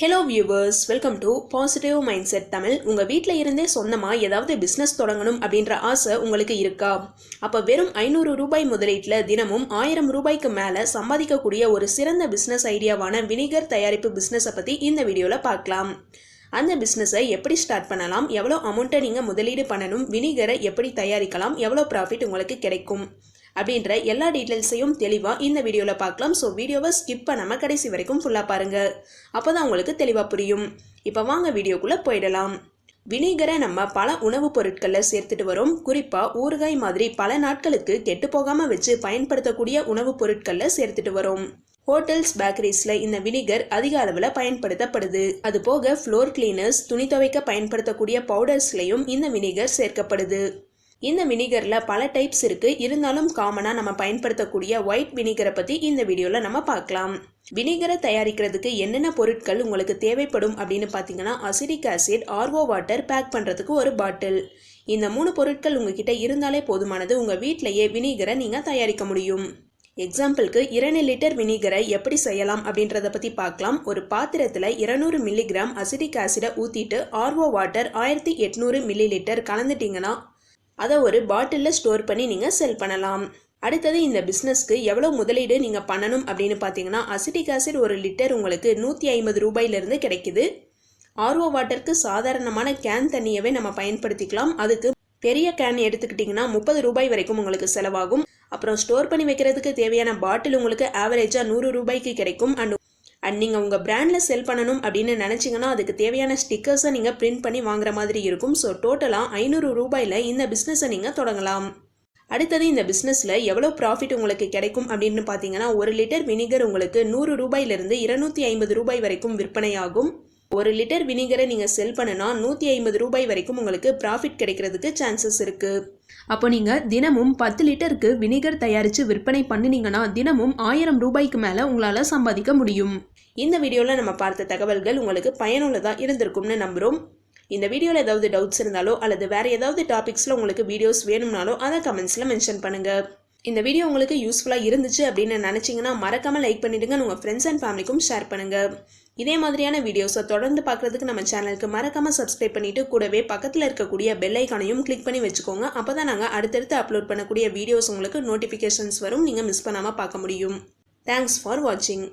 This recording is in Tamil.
Hello viewers, welcome to positive mind set Tamil. உங்கள் வீட்டில் இருந்தே சொந்தமாக ஏதாவது பிஸ்னஸ் தொடங்கணும் அப்படின்ற ஆசை உங்களுக்கு இருக்கா? அப்போ வெறும் 500 ரூபாய் முதலீட்டில் தினமும் 1000 ரூபாய்க்கு மேலே சம்பாதிக்கக்கூடிய ஒரு சிறந்த பிஸ்னஸ் ஐடியாவான வினிகர் தயாரிப்பு பிஸ்னஸை பற்றி இந்த வீடியோவில் பார்க்கலாம். அந்த பிஸ்னஸை எப்படி ஸ்டார்ட் பண்ணலாம், எவ்வளோ அமௌண்ட்டை நீங்கள் முதலீடு பண்ணணும், வினிகரை எப்படி தயாரிக்கலாம், எவ்வளோ ப்ராஃபிட் உங்களுக்கு கிடைக்கும் அப்படின்ற எல்லா டீட்டெயில்ஸையும் தெளிவாக இந்த வீடியோவில் பார்க்கலாம். ஸோ வீடியோவை ஸ்கிப் பண்ணாமல் கடைசி வரைக்கும் ஃபுல்லாக பாருங்கள். அப்போ தான் உங்களுக்கு தெளிவாக புரியும். இப்போ வாங்க வீடியோக்குள்ளே போயிடலாம். வினிகரை நம்ம பல உணவுப் பொருட்களில் சேர்த்துட்டு வரோம். குறிப்பாக ஊறுகாய் மாதிரி பல நாட்களுக்கு கெட்டு போகாமல் வச்சு பயன்படுத்தக்கூடிய உணவுப் பொருட்களில் சேர்த்துட்டு வரோம். ஹோட்டல்ஸ், பேக்கரிஸில் இந்த வினிகர் அதிக அளவில் பயன்படுத்தப்படுது. அதுபோக ஃப்ளோர் கிளீனர்ஸ், துணி துவைக்க பயன்படுத்தக்கூடிய பவுடர்ஸ்லையும் இந்த வினிகர் சேர்க்கப்படுது. இந்த வினிகரில் பல டைப்ஸ் இருக்குது. இருந்தாலும் காமனாக நம்ம பயன்படுத்தக்கூடிய ஒயிட் வினிகரை பற்றி இந்த வீடியோவில் நம்ம பார்க்கலாம். வினிகரை தயாரிக்கிறதுக்கு என்னென்ன பொருட்கள் உங்களுக்கு தேவைப்படும் அப்படின்னு பார்த்தீங்கன்னா, acidic acid, RO water, pack பண்ணுறதுக்கு ஒரு பாட்டில். இந்த 3 பொருட்கள் உங்ககிட்ட இருந்தாலே போதுமானது. உங்கள் வீட்டிலையே வினிகரை நீங்கள் தயாரிக்க முடியும். எக்ஸாம்பிளுக்கு 2 லிட்டர் வினிகரை எப்படி செய்யலாம் அப்படின்றத பற்றி பார்க்கலாம். ஒரு பாத்திரத்தில் 200 மில்லிகிராம் அசிடிக் ஆசிடை ஊற்றிட்டு ஆர்ஓ வாட்டர் 1800 மில்லி லிட்டர் கலந்துட்டிங்கன்னா அதை ஒரு பாட்டிலில் ஸ்டோர் பண்ணி நீங்கள் செல் பண்ணலாம். அடுத்தது, இந்த பிஸ்னஸ்க்கு எவ்வளோ முதலீடு நீங்கள் பண்ணணும் அப்படின்னு பார்த்தீங்கன்னா, அசிட்டிக் ஆசிட் 1 லிட்டர் உங்களுக்கு 150 ரூபாயிலிருந்து கிடைக்குது. ஆர்ஓ வாட்டருக்கு சாதாரணமான கேன் தண்ணியவே நம்ம பயன்படுத்திக்கலாம். அதுக்கு பெரிய கேன் எடுத்துக்கிட்டிங்கன்னா 30 ரூபாய் வரைக்கும் உங்களுக்கு செலவாகும். அப்புறம் ஸ்டோர் பண்ணி வைக்கிறதுக்கு தேவையான பாட்டில் உங்களுக்கு ஆவரேஜாக 100 ரூபாய்க்கு கிடைக்கும். அண்ட் நீங்கள் உங்கள் பிராண்டில் செல் பண்ணணும் அப்படின்னு நினச்சிங்கன்னா அதுக்கு தேவையான ஸ்டிக்கர்ஸை நீங்கள் பிரிண்ட் பண்ணி வாங்குற மாதிரி இருக்கும். ஸோ டோட்டலாக 500 ரூபாயில் இந்த பிஸ்னஸை நீங்கள் தொடங்கலாம். அடுத்தது, இந்த பிஸ்னஸில் எவ்வளோ ப்ராஃபிட் உங்களுக்கு கிடைக்கும் அப்படின்னு பார்த்தீங்கன்னா, 1 லிட்டர் வினிகர் உங்களுக்கு 100 ரூபாயிலிருந்து 250 ரூபாய் வரைக்கும் விற்பனையாகும். 1 லிட்டர் வினிகரை நீங்கள் செல் பண்ணுனா 150 ரூபாய் வரைக்கும் உங்களுக்கு ப்ராஃபிட் கிடைக்கிறதுக்கு சான்சஸ் இருக்குது. அப்போ நீங்கள் தினமும் 10 லிட்டருக்கு வினிகர் தயாரித்து விற்பனை பண்ணினீங்கன்னா தினமும் 1000 ரூபாய்க்கு மேலே உங்களால் சம்பாதிக்க முடியும். இந்த வீடியோவில் நம்ம பார்த்த தகவல்கள் உங்களுக்கு பயனுள்ளதாக இருந்திருக்கும்னு நம்புகிறோம். இந்த வீடியோவில் ஏதாவது டவுட்ஸ் இருந்தாலோ அல்லது வேறு ஏதாவது டாபிக்ஸில் உங்களுக்கு வீடியோஸ் வேணும்னாலோ அதை கமெண்ட்ஸில் மென்ஷன் பண்ணுங்கள். இந்த வீடியோ உங்களுக்கு யூஸ்ஃபுல்லாக இருந்துச்சு அப்படின்னு நினச்சிங்கன்னா மறக்காமல் லைக் பண்ணிவிடுங்க. உங்கள் ஃப்ரெண்ட்ஸ் அண்ட் ஃபேமிலிக்கும் ஷேர் பண்ணுங்கள். இதே மாதிரியான வீடியோஸை தொடர்ந்து பார்க்குறதுக்கு நம்ம சேனலுக்கு மறக்காமல் சப்ஸ்கிரைப் பண்ணிவிட்டு கூடவே பக்கத்தில் இருக்கக்கூடிய பெல் ஐக்கானையும் கிளிக் பண்ணி வச்சுக்கோங்க. அப்போ தான் நாங்கள் அடுத்தடுத்து அப்லோட் பண்ணக்கூடிய வீடியோஸ் உங்களுக்கு நோட்டிஃபிகேஷன்ஸ் வரும். நீங்கள் மிஸ் பண்ணாமல் பார்க்க முடியும். தேங்க்ஸ் ஃபார் வாட்சிங்.